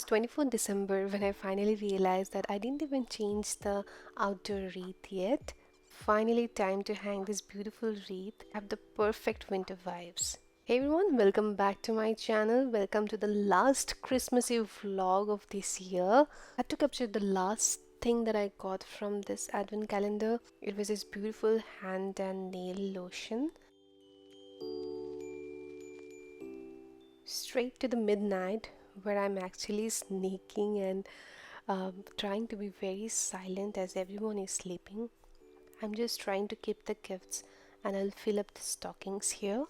was 24th December when I finally realized that I didn't even change the outdoor wreath yet. Finally, time to hang this beautiful wreath, have the perfect winter vibes. Hey everyone, welcome back to my channel. Welcome to the last Christmas Eve vlog of this year. I had to capture the last thing that I got from this advent calendar. It was this beautiful hand and nail lotion. Straight to the midnight where I'm actually sneaking and trying to be very silent as everyone is sleeping. I'm just trying to keep the gifts and I'll fill up the stockings here.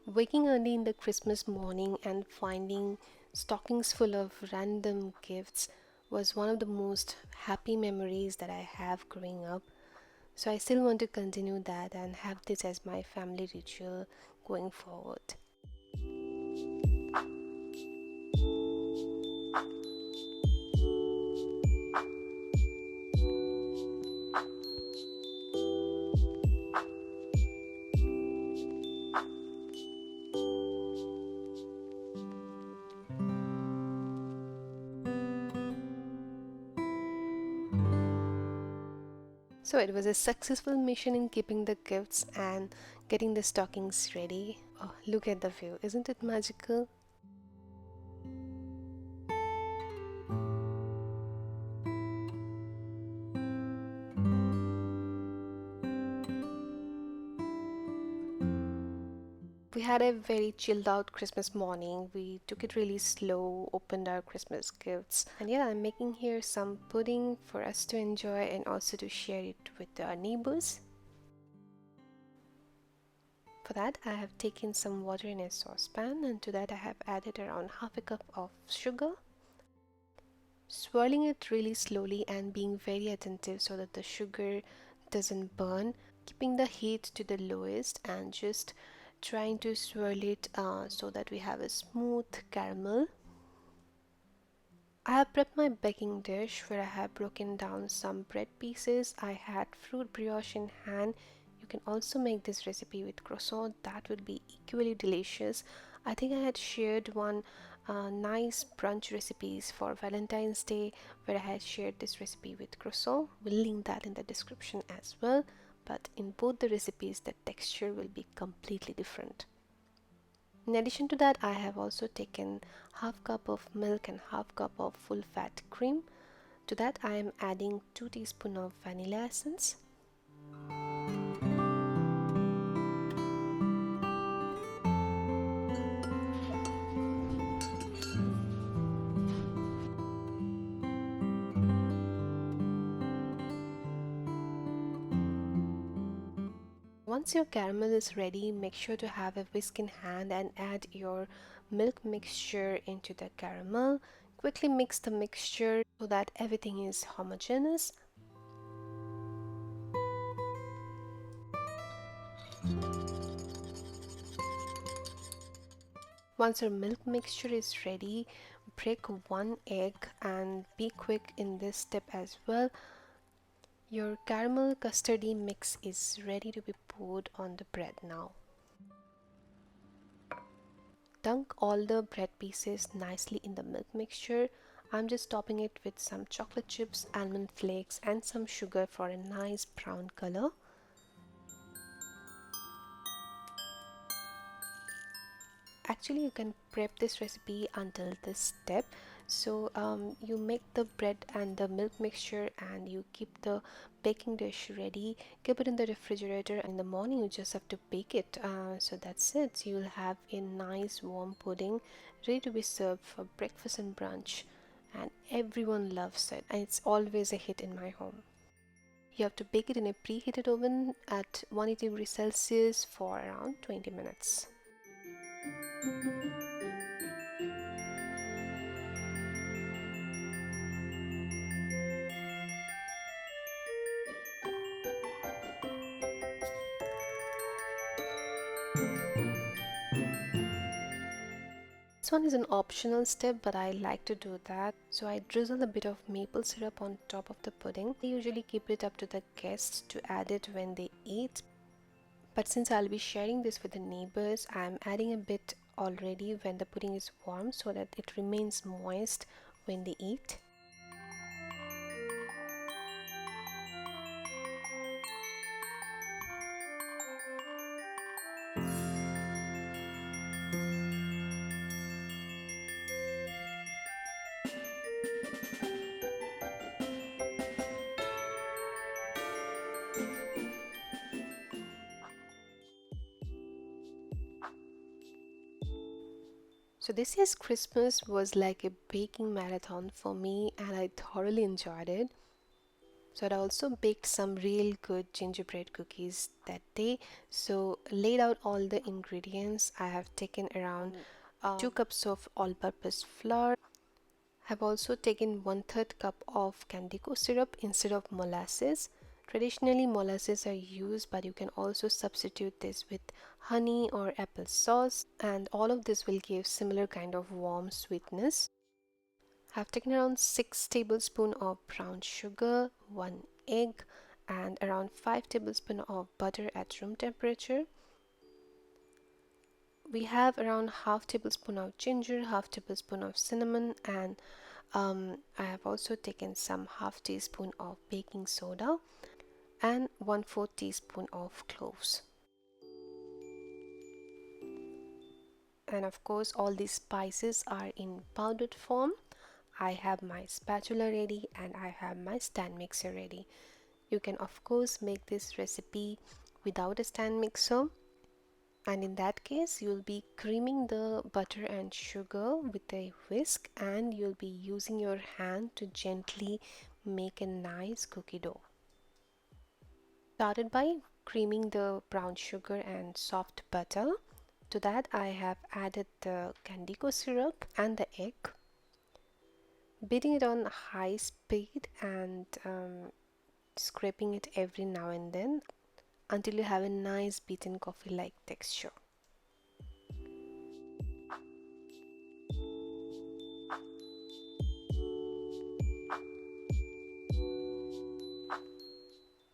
Waking early in the Christmas morning and finding stockings full of random gifts was one of the most happy memories that I have growing up. So I still want to continue that and have this as my family ritual going forward. So it was a successful mission in keeping the gifts and getting the stockings ready. Oh, look at the view. Isn't it magical? We had a very chilled out Christmas morning. We took it really slow, opened our Christmas gifts. And yeah, I'm making here some pudding for us to enjoy and also to share it with our neighbors. For that, I have taken some water in a saucepan, and to that I have added around half a cup of sugar. Swirling it really slowly and being very attentive so that the sugar doesn't burn, keeping the heat to the lowest and just trying to swirl it so that we have a smooth caramel. I have prepped my baking dish where I have broken down some bread pieces. I had fruit brioche in hand. You can also make this recipe with croissant, that would be equally delicious. I think I had shared one nice brunch recipes for Valentine's Day where I had shared this recipe with croissant. We'll link that in the description as well, but in both the recipes the texture will be completely different. In addition to that, I have also taken half cup of milk and half cup of full fat cream. To that I am adding 2 teaspoons of vanilla essence. Once your caramel is ready, make sure to have a whisk in hand and add your milk mixture into the caramel. Quickly mix the mixture so that everything is homogeneous. Once your milk mixture is ready, break one egg and be quick in this step as well. Your caramel custardy mix is ready to be poured on the bread now. Dunk all the bread pieces nicely in the milk mixture. I'm just topping it with some chocolate chips, almond flakes and some sugar for a nice brown color. Actually, you can prep this recipe until this step. So you make the bread and the milk mixture and you keep the baking dish ready, keep it in the refrigerator, and in the morning you just have to bake it. So that's it. So you'll have a nice warm pudding ready to be served for breakfast and brunch, and everyone loves it, and it's always a hit in my home. You have to bake it in a preheated oven at 180 degrees Celsius for around 20 minutes. This one is an optional step, but I like to do that. So I drizzle a bit of maple syrup on top of the pudding. I usually keep it up to the guests to add it when they eat. But since I'll be sharing this with the neighbors, I'm adding a bit already when the pudding is warm so that it remains moist when they eat. So this year's Christmas was like a baking marathon for me and I thoroughly enjoyed it. So I also baked some real good gingerbread cookies that day. So laid out all the ingredients. I have taken around 2 cups of all-purpose flour. I've also taken 1/3 cup of candico syrup instead of molasses. Traditionally molasses are used, but you can also substitute this with honey or apple sauce, and all of this will give similar kind of warm sweetness. I've taken around 6 tablespoons of brown sugar, 1 egg, and around 5 tablespoons of butter at room temperature. We have around half tablespoon of ginger, half tablespoon of cinnamon, and I have also taken some half teaspoon of baking soda and 1/4 teaspoon of cloves. And of course, all these spices are in powdered form. I have my spatula ready and I have my stand mixer ready. You can of course make this recipe without a stand mixer, and in that case you'll be creaming the butter and sugar with a whisk and you'll be using your hand to gently make a nice cookie dough. Started by creaming the brown sugar and soft butter. To that I have added the candico syrup and the egg, beating it on high speed and scraping it every now and then until you have a nice beaten coffee like texture.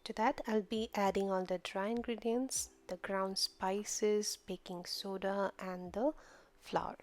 To that I'll be adding all the dry ingredients, the ground spices, baking soda and the flour.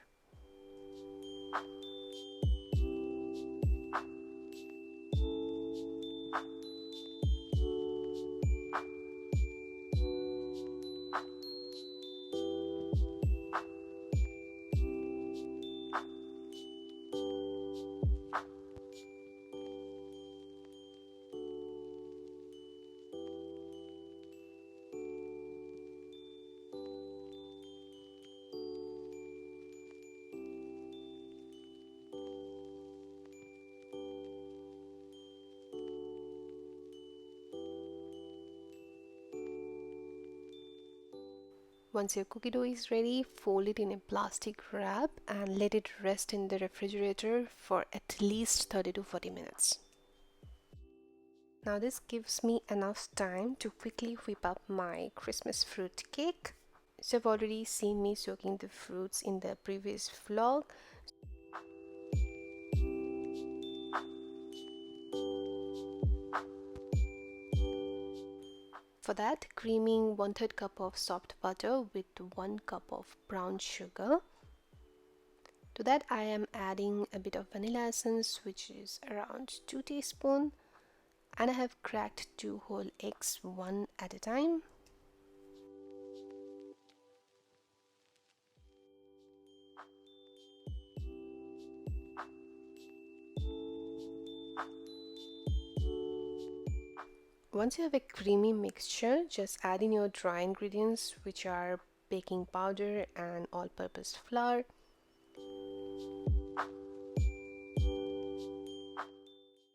Once your cookie dough is ready, fold it in a plastic wrap and let it rest in the refrigerator for at least 30 to 40 minutes. Now this gives me enough time to quickly whip up my Christmas fruit cake. So you've already seen me soaking the fruits in the previous vlog. For that, creaming 1/3 cup of soft butter with 1 cup of brown sugar. To that I am adding a bit of vanilla essence, which is around 2 teaspoons, and I have cracked 2 whole eggs one at a time. Once you have a creamy mixture, just add in your dry ingredients, which are baking powder and all-purpose flour.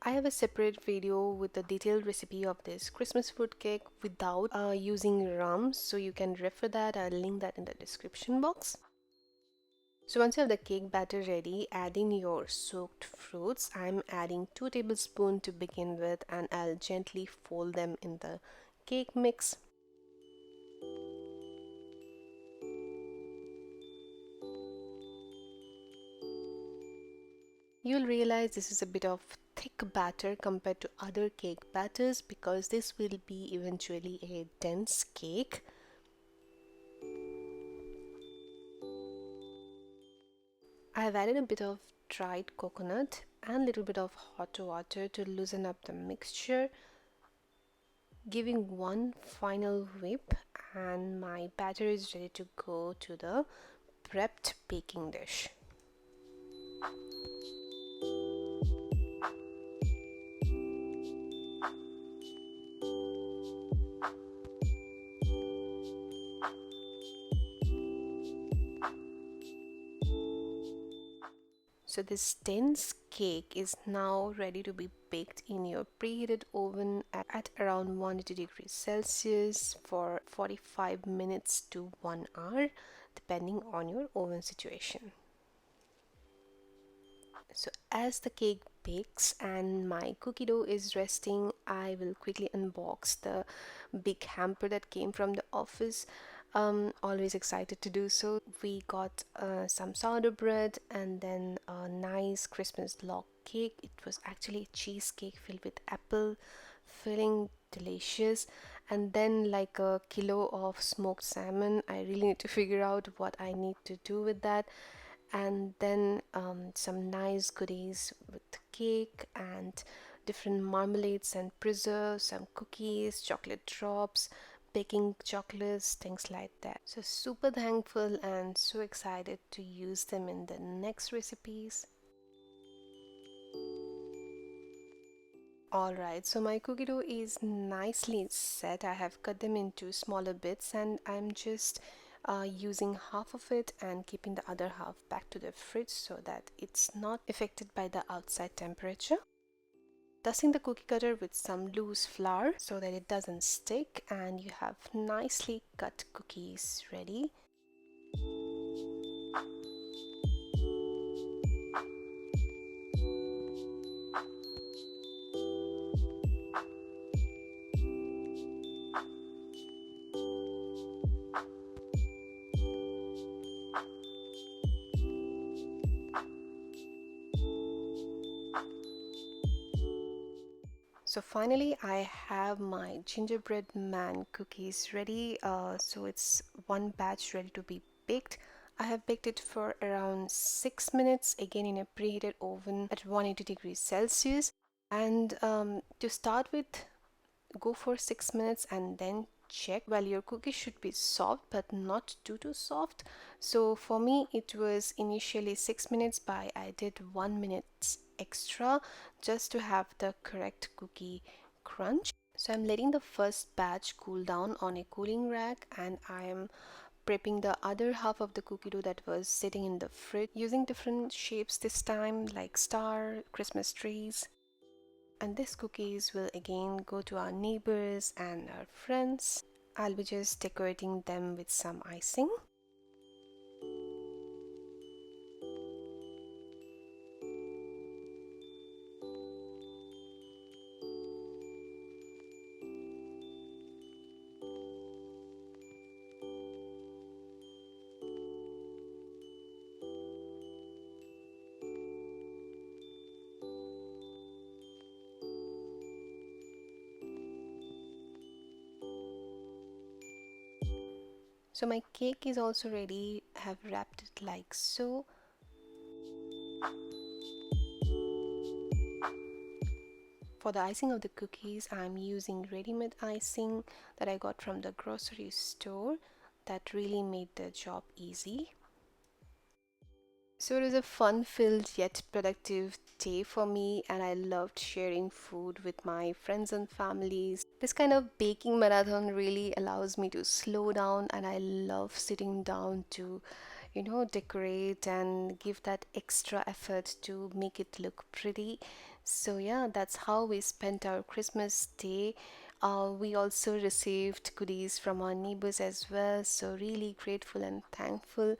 I have a separate video with the detailed recipe of this Christmas fruit cake without using rum, so you can refer that. I'll link that in the description box. So once you have the cake batter ready, add in your soaked fruits. I'm adding 2 tablespoons to begin with and I'll gently fold them in the cake mix. You'll realize this is a bit of thick batter compared to other cake batters because this will be eventually a dense cake. I have added a bit of dried coconut and a little bit of hot water to loosen up the mixture, giving one final whip, and my batter is ready to go to the prepped baking dish. So this dense cake is now ready to be baked in your preheated oven at around 180 degrees Celsius for 45 minutes to 1 hour, depending on your oven situation. So as the cake bakes and my cookie dough is resting, I will quickly unbox the big hamper that came from the office. Always excited to do so. We got some sourdough bread and then a nice Christmas log cake. It was actually a cheesecake filled with apple filling, delicious. And then like a kilo of smoked salmon. I really need to figure out what I need to do with that. And then some nice goodies with cake and different marmalades and preserves, some cookies, chocolate drops, baking chocolates, things like that. So super thankful and so excited to use them in the next recipes. Alright, so my cookie dough is nicely set. I have cut them into smaller bits and I'm just using half of it and keeping the other half back to the fridge so that it's not affected by the outside temperature. Dusting the cookie cutter with some loose flour so that it doesn't stick, and you have nicely cut cookies ready. So finally, I have my gingerbread man cookies ready. So it's one batch ready to be baked. I have baked it for around 6 minutes, again in a preheated oven at 180 degrees Celsius. And to start with, go for 6 minutes and then check. Well, your cookies should be soft but not too soft. So for me it was initially 6 minutes, but I did 1 minute extra just to have the correct cookie crunch. So I'm letting the first batch cool down on a cooling rack, and I am prepping the other half of the cookie dough that was sitting in the fridge using different shapes this time, like star, Christmas trees. And these cookies will again go to our neighbors and our friends. I'll be just decorating them with some icing. So my cake is also ready. I have wrapped it like so. For the icing of the cookies, I'm using ready-made icing that I got from the grocery store. That really made the job easy. So it was a fun-filled yet productive day for me, and I loved sharing food with my friends and families. This kind of baking marathon really allows me to slow down, and I love sitting down to, decorate and give that extra effort to make it look pretty. So yeah, that's how we spent our Christmas day. We also received goodies from our neighbors as well, so really grateful and thankful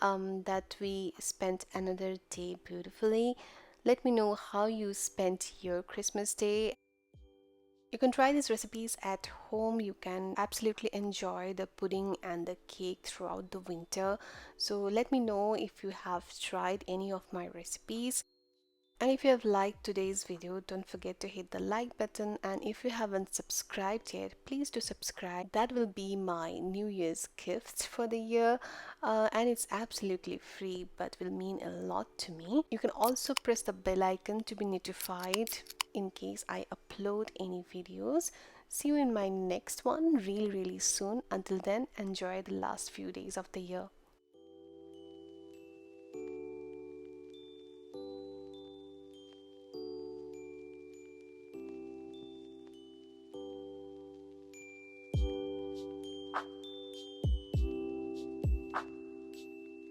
that we spent another day beautifully. Let me know how you spent your Christmas day. You can try these recipes at home. You can absolutely enjoy the pudding and the cake throughout the winter. So let me know if you have tried any of my recipes. And if you have liked today's video, don't forget to hit the like button, and if you haven't subscribed yet, please do subscribe. That will be my New Year's gift for the year, and it's absolutely free but will mean a lot to me. You can also press the bell icon to be notified in case I upload any videos. See you in my next one really soon. Until then, enjoy the last few days of the year.